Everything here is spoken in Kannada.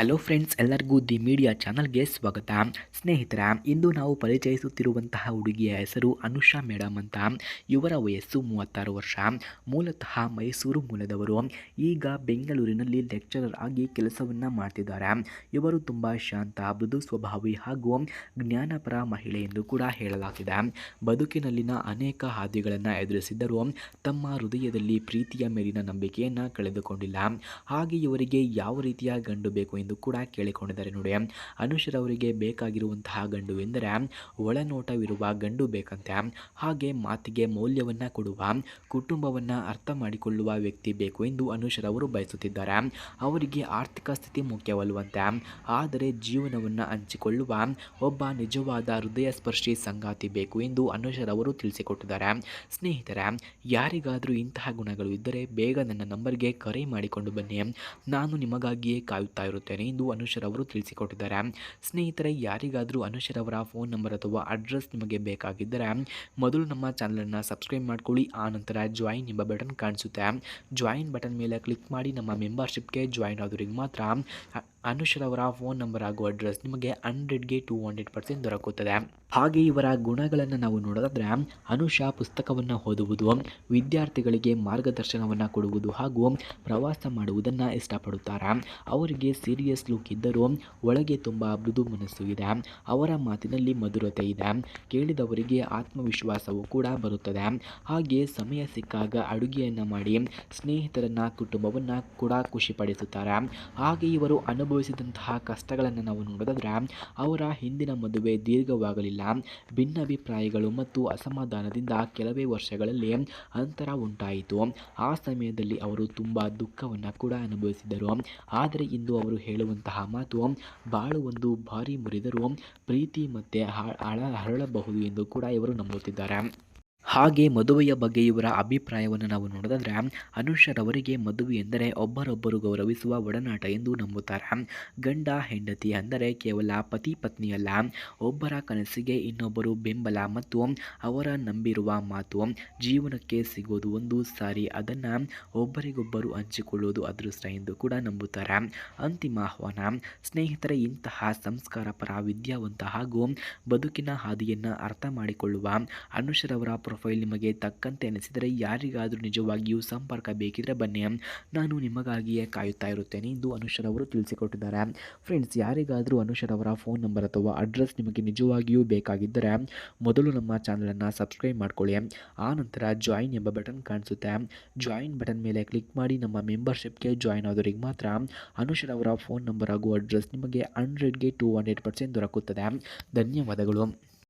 ಹಲೋ ಫ್ರೆಂಡ್ಸ್, ಎಲ್ಲರಿಗೂ ದಿ ಮೀಡಿಯಾ ಚಾನಲ್ಗೆ ಸ್ವಾಗತ. ಸ್ನೇಹಿತರ, ಇಂದು ನಾವು ಪರಿಚಯಿಸುತ್ತಿರುವಂತಹ ಹುಡುಗಿಯ ಹೆಸರು ಅನುಷಾ ಮೇಡಮ್ ಅಂತ. ಇವರ ವಯಸ್ಸು 36 ವರ್ಷ. ಮೂಲತಃ ಮೈಸೂರು ಮೂಲದವರು. ಈಗ ಬೆಂಗಳೂರಿನಲ್ಲಿ ಲೆಕ್ಚರರ್ ಆಗಿ ಕೆಲಸವನ್ನು ಮಾಡ್ತಿದ್ದಾರೆ. ಇವರು ತುಂಬ ಶಾಂತ, ಮೃದು ಸ್ವಭಾವಿ ಹಾಗೂ ಜ್ಞಾನಪರ ಮಹಿಳೆ ಎಂದು ಕೂಡ ಹೇಳಲಾಗಿದೆ. ಬದುಕಿನಲ್ಲಿನ ಅನೇಕ ಹಾದಿಗಳನ್ನು ಎದುರಿಸಿದ್ದರೂ ತಮ್ಮ ಹೃದಯದಲ್ಲಿ ಪ್ರೀತಿಯ ಮೇಲಿನ ನಂಬಿಕೆಯನ್ನು ಕಳೆದುಕೊಂಡಿಲ್ಲ. ಹಾಗೆ ಇವರಿಗೆ ಯಾವ ರೀತಿಯ ಗಂಡು ಬೇಕು ಎಂದು ಕೂಡ ಕೇಳಿಕೊಂಡಿದ್ದಾರೆ. ನೋಡಿ, ಅನುಷರವರಿಗೆ ಬೇಕಾಗಿರುವಂತಹ ಗಂಡು ಎಂದರೆ ಒಳನೋಟವಿರುವ ಗಂಡು ಬೇಕಂತೆ. ಹಾಗೆ ಮಾತಿಗೆ ಮೌಲ್ಯವನ್ನು ಕೊಡುವ, ಕುಟುಂಬವನ್ನು ಅರ್ಥ ಮಾಡಿಕೊಳ್ಳುವ ವ್ಯಕ್ತಿ ಬೇಕು ಎಂದು ಅನುಷರವರು ಬಯಸುತ್ತಿದ್ದಾರೆ. ಅವರಿಗೆ ಆರ್ಥಿಕ ಸ್ಥಿತಿ ಮುಖ್ಯವಲ್ಲವಂತೆ, ಆದರೆ ಜೀವನವನ್ನು ಹಂಚಿಕೊಳ್ಳುವ ಒಬ್ಬ ನಿಜವಾದ ಹೃದಯ ಸ್ಪರ್ಶಿ ಸಂಗಾತಿ ಬೇಕು ಎಂದು ಅನುಷರವರು ತಿಳಿಸಿಕೊಟ್ಟಿದ್ದಾರೆ. ಸ್ನೇಹಿತರೆ, ಯಾರಿಗಾದರೂ ಇಂತಹ ಗುಣಗಳು ಇದ್ದರೆ ಬೇಗ ನನ್ನ ನಂಬರ್ಗೆ ಕರೆ ಮಾಡಿಕೊಂಡು ಬನ್ನಿ, ನಾನು ನಿಮಗಾಗಿಯೇ ಕಾಯುತ್ತಾ ಇರುತ್ತೇನೆ ಎಂದು ಅನುಷರವರು ತಿಳಿಸಿಕೊಟ್ಟಿದ್ದಾರೆ. ಸ್ನೇಹಿತರೆ, ಯಾರಿಗಾದರೂ ಅನುಷರವರ ಫೋನ್ ನಂಬರ್ ಅಥವಾ ಅಡ್ರೆಸ್ ನಿಮಗೆ ಬೇಕಾಗಿದ್ದರೆ ಮೊದಲು ನಮ್ಮ ಚಾನಲನ್ನು ಸಬ್ಸ್ಕ್ರೈಬ್ ಮಾಡ್ಕೊಳ್ಳಿ. ಆ ನಂತರ ಜಾಯಿನ್ ಎಂಬ ಬಟನ್ ಕಾಣಿಸುತ್ತೆ. ಜಾಯಿನ್ ಬಟನ್ ಮೇಲೆ ಕ್ಲಿಕ್ ಮಾಡಿ ನಮ್ಮ ಮೆಂಬರ್ಶಿಪ್ಗೆ ಜಾಯಿನ್ ಆದವರಿಗೆ ಮಾತ್ರ ಅನುಷರವರ ಫೋನ್ ನಂಬರ್ ಹಾಗೂ ಅಡ್ರೆಸ್ ನಿಮಗೆ 100ಗೆ 200% ದೊರಕುತ್ತದೆ. ಹಾಗೆ ಇವರ ಗುಣಗಳನ್ನು ನಾವು ನೋಡೋದಾದರೆ, ಅನುಷಾ ಪುಸ್ತಕವನ್ನು ಓದುವುದು, ವಿದ್ಯಾರ್ಥಿಗಳಿಗೆ ಮಾರ್ಗದರ್ಶನವನ್ನು ಕೊಡುವುದು ಹಾಗೂ ಪ್ರವಾಸ ಮಾಡುವುದನ್ನು ಇಷ್ಟಪಡುತ್ತಾರೆ. ಅವರಿಗೆ ಸೀರಿಯಸ್ ಲುಕ್ ಇದ್ದರೂ ಒಳಗೆ ತುಂಬ ಮೃದು ಮನಸ್ಸು ಇದೆ. ಅವರ ಮಾತಿನಲ್ಲಿ ಮಧುರತೆ ಇದೆ. ಕೇಳಿದವರಿಗೆ ಆತ್ಮವಿಶ್ವಾಸವೂ ಕೂಡ ಬರುತ್ತದೆ. ಹಾಗೆ ಸಮಯ ಸಿಕ್ಕಾಗ ಅಡುಗೆಯನ್ನು ಮಾಡಿ ಸ್ನೇಹಿತರನ್ನು, ಕುಟುಂಬವನ್ನು ಕೂಡ ಖುಷಿಪಡಿಸುತ್ತಾರೆ. ಹಾಗೆ ಇವರು ಅನುಭವಿಸಿದಂತಹ ಕಷ್ಟಗಳನ್ನು ನಾವು ನೋಡೋದಾದರೆ, ಅವರ ಹಿಂದಿನ ಮದುವೆ ದೀರ್ಘವಾಗಲಿಲ್ಲ. ಭಿನ್ನಾಭಿಪ್ರಾಯಗಳು ಮತ್ತು ಅಸಮಾಧಾನದಿಂದ ಕೆಲವೇ ವರ್ಷಗಳಲ್ಲಿ ಅಂತರ ಉಂಟಾಯಿತು. ಆ ಸಮಯದಲ್ಲಿ ಅವರು ತುಂಬ ದುಃಖವನ್ನು ಕೂಡ ಅನುಭವಿಸಿದರು. ಆದರೆ ಇಂದು ಅವರು ಹೇಳುವಂತಹ ಮಾತು, ಬಾಳು ಒಂದು ಬಾರಿ ಮುರಿದರೂ ಪ್ರೀತಿ ಮತ್ತೆ ಹರಳಬಹುದು ಎಂದು ಕೂಡ ಇವರು ನಂಬುತ್ತಿದ್ದಾರೆ. ಹಾಗೆ ಮದುವೆಯ ಬಗ್ಗೆ ಇವರ ಅಭಿಪ್ರಾಯವನ್ನು ನಾವು ನೋಡೋದಾದರೆ, ಅನುಷರವರಿಗೆ ಮದುವೆ ಎಂದರೆ ಒಬ್ಬರೊಬ್ಬರು ಗೌರವಿಸುವ ಒಡನಾಟ ಎಂದು ನಂಬುತ್ತಾರೆ. ಗಂಡ ಹೆಂಡತಿ ಅಂದರೆ ಕೇವಲ ಪತಿ ಪತ್ನಿಯಲ್ಲ, ಒಬ್ಬರ ಕನಸಿಗೆ ಇನ್ನೊಬ್ಬರು ಬೆಂಬಲ ಮತ್ತು ಅವರ ನಂಬಿರುವ ಮಾತು ಜೀವನಕ್ಕೆ ಸಿಗೋದು ಒಂದು ಸಾರಿ, ಅದನ್ನು ಒಬ್ಬರಿಗೊಬ್ಬರು ಹಂಚಿಕೊಳ್ಳುವುದು ಅದೃಷ್ಟ ಎಂದು ಕೂಡ ನಂಬುತ್ತಾರೆ. ಅಂತಿಮ ಆಹ್ವಾನ. ಸ್ನೇಹಿತರೆ, ಇಂತಹ ಸಂಸ್ಕಾರಪರ, ವಿದ್ಯಾವಂತ ಹಾಗೂ ಬದುಕಿನ ಹಾದಿಯನ್ನು ಅರ್ಥ ಮಾಡಿಕೊಳ್ಳುವ ಅನುಷರವರ ಪ್ರೊಫೈಲ್ ನಿಮಗೆ ತಕ್ಕಂತೆ ಅನಿಸಿದರೆ, ಯಾರಿಗಾದರೂ ನಿಜವಾಗಿಯೂ ಸಂಪರ್ಕ ಬೇಕಿದ್ರೆ ಬನ್ನಿ, ನಾನು ನಿಮಗಾಗಿಯೇ ಕಾಯುತ್ತಾ ಇರುತ್ತೇನೆ ಎಂದು ಅನುಷರವರು ತಿಳಿಸಿಕೊಟ್ಟಿದ್ದಾರೆ. ಫ್ರೆಂಡ್ಸ್, ಯಾರಿಗಾದರೂ ಅನುಷರವರ ಫೋನ್ ನಂಬರ್ ಅಥವಾ ಅಡ್ರೆಸ್ ನಿಮಗೆ ನಿಜವಾಗಿಯೂ ಬೇಕಾಗಿದ್ದರೆ ಮೊದಲು ನಮ್ಮ ಚಾನಲನ್ನು ಸಬ್ಸ್ಕ್ರೈಬ್ ಮಾಡ್ಕೊಳ್ಳಿ. ಆ ನಂತರ ಜಾಯಿನ್ ಎಂಬ ಬಟನ್ ಕಾಣಿಸುತ್ತೆ. ಜಾಯಿನ್ ಬಟನ್ ಮೇಲೆ ಕ್ಲಿಕ್ ಮಾಡಿ ನಮ್ಮ ಮೆಂಬರ್ಶಿಪ್ಗೆ ಜಾಯಿನ್ ಆದವರಿಗೆ ಮಾತ್ರ ಅನುಷರವರ ಫೋನ್ ನಂಬರ್ ಹಾಗೂ ಅಡ್ರೆಸ್ ನಿಮಗೆ 100ಗೆ 200% ದೊರಕುತ್ತದೆ. ಧನ್ಯವಾದಗಳು.